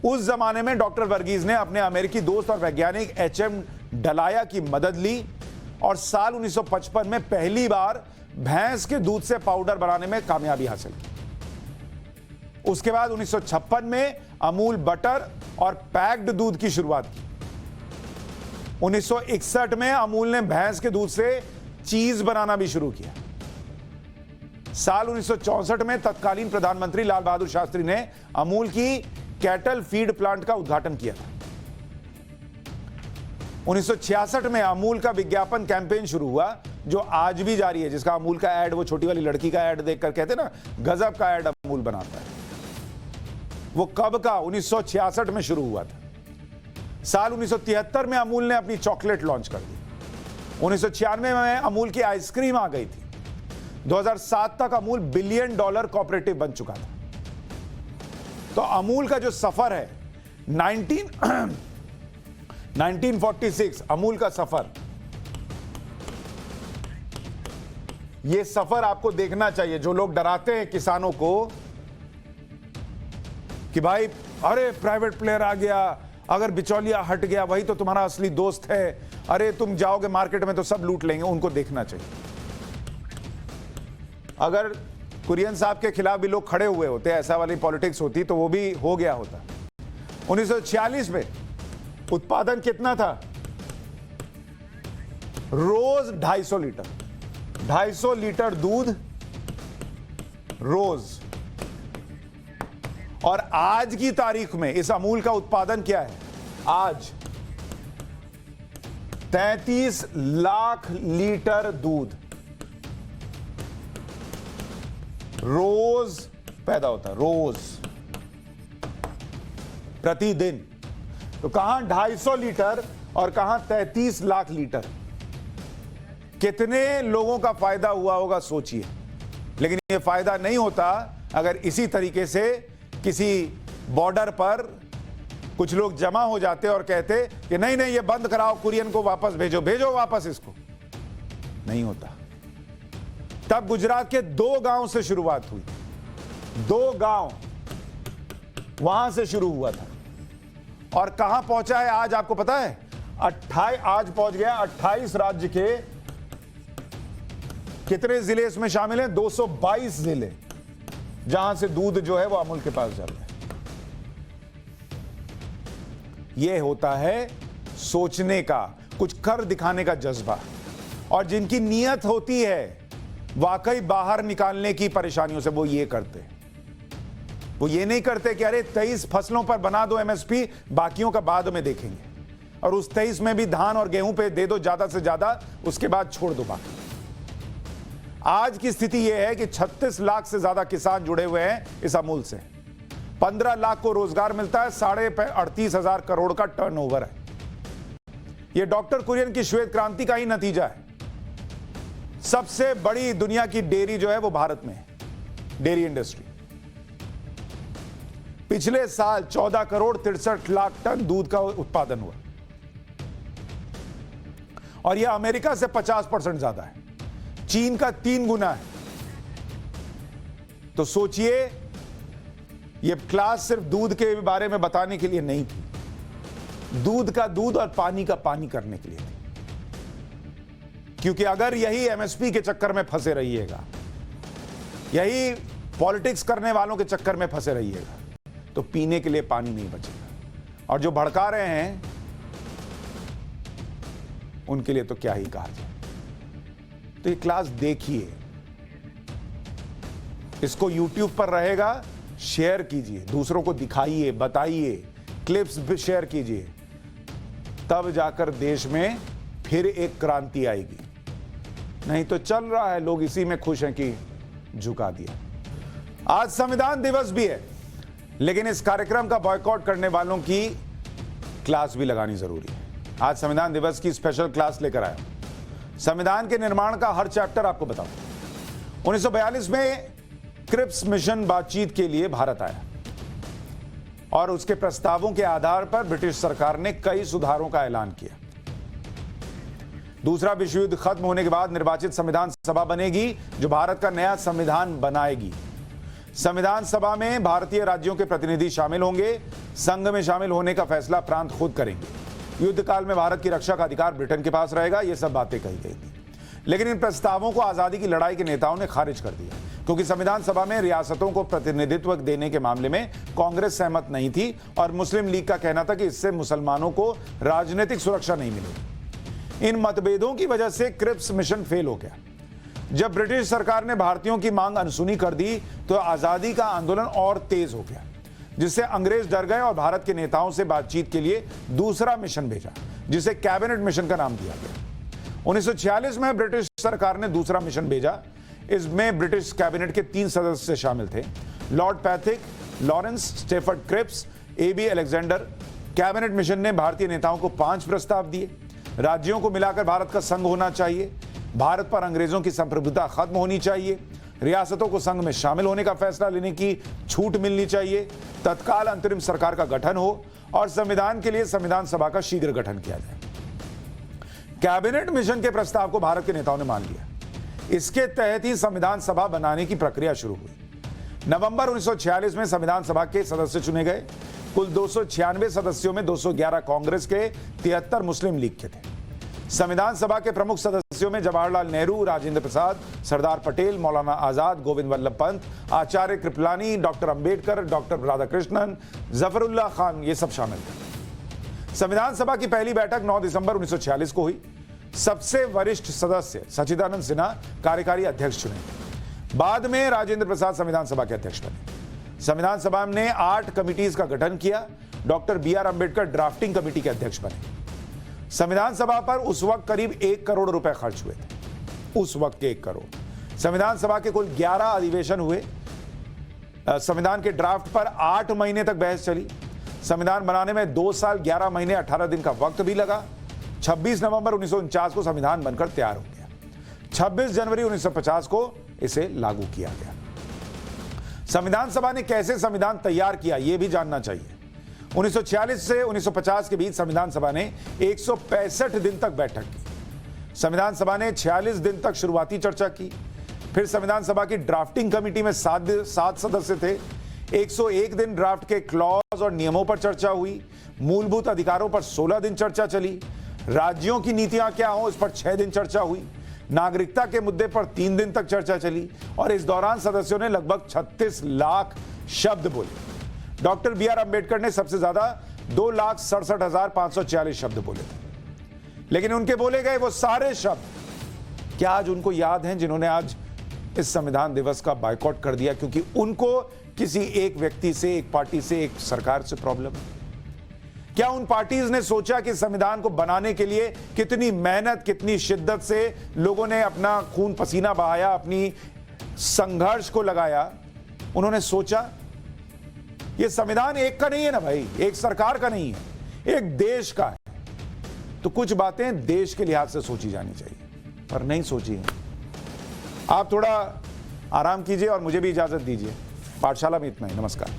S1: उस जमाने में डॉक्टर वर्गीज ने अपने अमेरिकी दोस्त और वैज्ञानिक एचएम डलाया की मदद ली और साल 1955 में पहली बार भैंस के दूध से पाउडर बनाने में कामयाबी हासिल की। उसके बाद 1956 में अमूल बटर और पैक्ड दूध की शुरुआत की। 1961 में अमूल ने भैंस के दूध से चीज बनाना भी शुरू किया। साल 1964 में तत्कालीन प्रधानमंत्री लाल बहादुर शास्त्री ने अमूल की कैटल फीड प्लांट का उद्घाटन किया था। 1966 में अमूल का विज्ञापन कैंपेन शुरू हुआ, जो आज भी जारी है, जिसका अमूल का ऐड, वो छोटी वाली लड़की का ऐड देखकर कहते ना गजब का ऐड अमूल बनाता है। वो कब का? 1966 में शुरू हुआ था। साल 1973 में अमूल ने अपनी चॉकलेट लॉन्च कर दी। 1996 में अमूल की आइसक्रीम आ गई थी। 2007 तक अमूल $1 बिलियन कोऑपरेटिव बन चुका था। तो अमूल का जो सफर है 1946 अमूल का सफर, ये सफर आपको देखना चाहिए। जो लोग डराते हैं किसानों को कि भाई अरे प्राइवेट प्लेयर आ गया, अगर बिचौलिया हट गया वही तो तुम्हारा असली दोस्त है, अरे तुम जाओगे मार्केट में तो सब लूट लेंगे, उनको देखना चाहिए। अगर कुरियन साहब के खिलाफ भी लोग खड़े हुए होते, ऐसा वाली पॉलिटिक्स होती तो वो भी हो गया होता। 1946 में उत्पादन कितना था? रोज 250 लीटर, 250 लीटर दूध रोज। और आज की तारीख में इस अमूल का उत्पादन क्या है? आज 33 लाख लीटर दूध रोज पैदा होता है, रोज, प्रतिदिन। तो कहां 250 लीटर और कहां 33 लाख लीटर। कितने लोगों का फायदा हुआ होगा सोचिए। लेकिन यह फायदा नहीं होता अगर इसी तरीके से किसी बॉर्डर पर कुछ लोग जमा हो जाते और कहते कि नहीं नहीं ये बंद कराओ, कुरियन को वापस भेजो, भेजो वापस इसको। नहीं होता। तब गुजरात के 2 गांव से शुरुआत हुई। 2 गांव वहां से शुरू हुआ था और कहां पहुंचा है आज आपको पता है? आज पहुंच गया 28 राज्य के। कितने जिले इसमें शामिल हैं? 222 जिले, जहां से दूध जो है वो अमूल के पास जाता है। यह होता है सोचने का, कुछ कर दिखाने का जज्बा। और जिनकी नीयत होती है वाकई बाहर निकालने की परेशानियों से, वो ये करते। वो ये नहीं करते कि अरे 23 फसलों पर बना दो एमएसपी, बाकियों का बाद में देखेंगे, और उस 23 में भी धान और गेहूं पे दे दो ज्यादा से ज्यादा, उसके बाद छोड़ दो बाकी। आज की स्थिति यह है कि 36 लाख से ज्यादा किसान जुड़े हुए हैं इस अमूल से। 15 लाख को रोजगार मिलता है, 38,500 करोड़ का टर्नओवर है। यह डॉक्टर कुरियन की श्वेत क्रांति का ही नतीजा है। सबसे बड़ी दुनिया की डेयरी जो है वो भारत में है, डेयरी इंडस्ट्री। पिछले साल 14 करोड़ 63 लाख टन दूध का उत्पादन हुआ और यह अमेरिका से 50% ज्यादा है, चीन का 3 गुना है। तो सोचिए, यह क्लास सिर्फ दूध के बारे में बताने के लिए नहीं थी, दूध का दूध और पानी का पानी करने के लिए थी। क्योंकि अगर यही एमएसपी के चक्कर में फंसे रहिएगा, यही पॉलिटिक्स करने वालों के चक्कर में फंसे रहिएगा, तो पीने के लिए पानी नहीं बचेगा। और जो भड़का रहे हैं उनके लिए तो क्या ही कहा जाए। तो ये क्लास देखिए, इसको YouTube पर रहेगा, शेयर कीजिए, दूसरों को दिखाइए, बताइए, क्लिप्स भी शेयर कीजिए, तब जाकर देश में फिर एक क्रांति आएगी। नहीं तो चल रहा है, लोग इसी में खुश हैं कि झुका दिया। आज संविधान दिवस भी है, लेकिन इस कार्यक्रम का बॉयकॉट करने वालों की क्लास भी लगानी जरूरी है। आज संविधान दिवस की स्पेशल क्लास लेकर आया। संविधान के निर्माण का हर चैप्टर आपको बताऊं। 1942 में क्रिप्स मिशन बातचीत के लिए भारत आया और उसके प्रस्तावों के आधार पर ब्रिटिश सरकार ने कई सुधारों का ऐलान किया। दूसरा विश्व युद्ध खत्म होने के बाद निर्वाचित संविधान सभा बनेगी जो भारत का नया संविधान बनाएगी। संविधान सभा में भारतीय राज्यों के प्रतिनिधि शामिल होंगे। संघ में शामिल होने का फैसला प्रांत खुद करेंगे। युद्ध काल में भारत की रक्षा का अधिकार ब्रिटेन के पास रहेगा। ये सब बातें कही गई थी, लेकिन इन प्रस्तावों को आजादी की लड़ाई के नेताओं ने खारिज कर दिया, क्योंकि संविधान सभा में रियासतों को प्रतिनिधित्व देने के मामले में कांग्रेस सहमत नहीं थी और मुस्लिम लीग का कहना था कि इससे मुसलमानों को राजनीतिक सुरक्षा नहीं मिलेगी। इन मतभेदों की वजह से क्रिप्स मिशन फेल हो गया। जब ब्रिटिश सरकार ने भारतीयों की मांग अनसुनी कर दी तो आजादी का आंदोलन और तेज हो गया, जिससे अंग्रेज डर गए और भारत के नेताओं से बातचीत के लिए दूसरा मिशन भेजा, जिसे कैबिनेट मिशन का नाम दिया गया। 1946 में ब्रिटिश सरकार ने दूसरा मिशन भेजा। इसमें ब्रिटिश कैबिनेट के 3 सदस्य शामिल थे: lord Pethick, Lawrence Stafford Cripps, AB Alexander. Cabinet mission ने भारतीय नेताओं को 5 प्रस्ताव दिए। राज्यों को मिलाकर भारत का संघ होना चाहिए, भारत पर अंग्रेजों की संप्रभुता खत्म होनी चाहिए, रियासतों को संघ में शामिल होने का फैसला लेने की छूट मिलनी चाहिए, तत्काल अंतरिम सरकार का गठन हो और संविधान के लिए संविधान सभा का शीघ्र गठन किया जाए। कैबिनेट मिशन के प्रस्ताव को भारत के नेताओं ने मान लिया। इसके तहत ही संविधान सभा बनाने की प्रक्रिया शुरू हुई। नवंबर 1946 में संविधान सभा के सदस्य चुने गए। कुल 296 सदस्यों में 211 कांग्रेस के, 73 मुस्लिम लीग के थे। संविधान सभा के प्रमुख सदस्यों में जवाहरलाल नेहरू, राजेंद्र प्रसाद, सरदार पटेल, मौलाना आजाद, गोविंद वल्लभ पंत, आचार्य कृपलानी, डॉक्टर अंबेडकर, डॉक्टर राधाकृष्णन, जफरुल्लाह खान, ये सब शामिल थे। संविधान सभा की पहली बैठक 9 दिसंबर 1946 को हुई। सबसे वरिष्ठ सदस्य सच्चिदानंद सिन्हा कार्यकारी अध्यक्ष चुने। बाद में राजेंद्र प्रसाद संविधान सभा के अध्यक्ष बने। संविधान सभा ने 8 कमिटीज का गठन किया। Doctor BR Ambedkar drafting committee के अध्यक्ष बने। संविधान सभा पर उस वक्त करीब 1 करोड़ रुपए खर्च हुए थे। उस वक्त के 1 करोड़। संविधान सभा के कुल 11 अधिवेशन हुए। संविधान के ड्राफ्ट पर 8 महीने तक बहस चली। संविधान बनाने में 2 साल 11 महीने 18 दिन का वक्त भी लगा। 26 नवंबर 1949 को संविधान बनकर तैयार हो गया। 26 जनवरी 1950 को इसे लागू किया गया। संविधान सभा ने कैसे संविधान तैयार किया, यह भी जानना चाहिए। 1946 से 1950 के बीच संविधान सभा ने 165 दिन तक बैठक की। संविधान सभा ने 46 दिन तक शुरुआती चर्चा की। फिर संविधान सभा की ड्राफ्टिंग कमेटी में 7 सदस्य थे। 101 दिन ड्राफ्ट के क्लॉज और नियमों पर चर्चा हुई। मूलभूत अधिकारों पर 16 दिन चर्चा चली। राज्यों की नीतियां क्या हो, इस पर 6 दिन चर्चा हुई। नागरिकता के मुद्दे पर 3 दिन तक चर्चा चली और इस दौरान सदस्यों ने लगभग 36 लाख शब्द बोले। डॉक्टर BR अम्बेडकर ने सबसे ज्यादा 2,67,540 शब्द बोले थे। लेकिन उनके बोले गए वो सारे शब्द क्या आज उनको याद हैं, जिन्होंने आज इस संविधान दिवस का बायकॉट कर दिया क्योंकि उनको किसी एक व्यक्ति से, एक पार्टी से, एक सरकार से प्रॉब्लम है? क्या उन पार्टीज ने सोचा कि संविधान को बनाने के लिए कितनी मेहनत, कितनी शिद्दत से लोगों ने अपना खून पसीना बहाया, अपनी संघर्ष को लगाया? उन्होंने सोचा ये संविधान एक का नहीं है ना भाई, एक सरकार का नहीं है, एक देश का है। तो कुछ बातें देश के लिहाज से सोची जानी चाहिए, पर नहीं सोची है। आप थोड़ा आराम कीजिए और मुझे भी इजाजत दीजिए। पाठशाला में इतना ही। नमस्कार।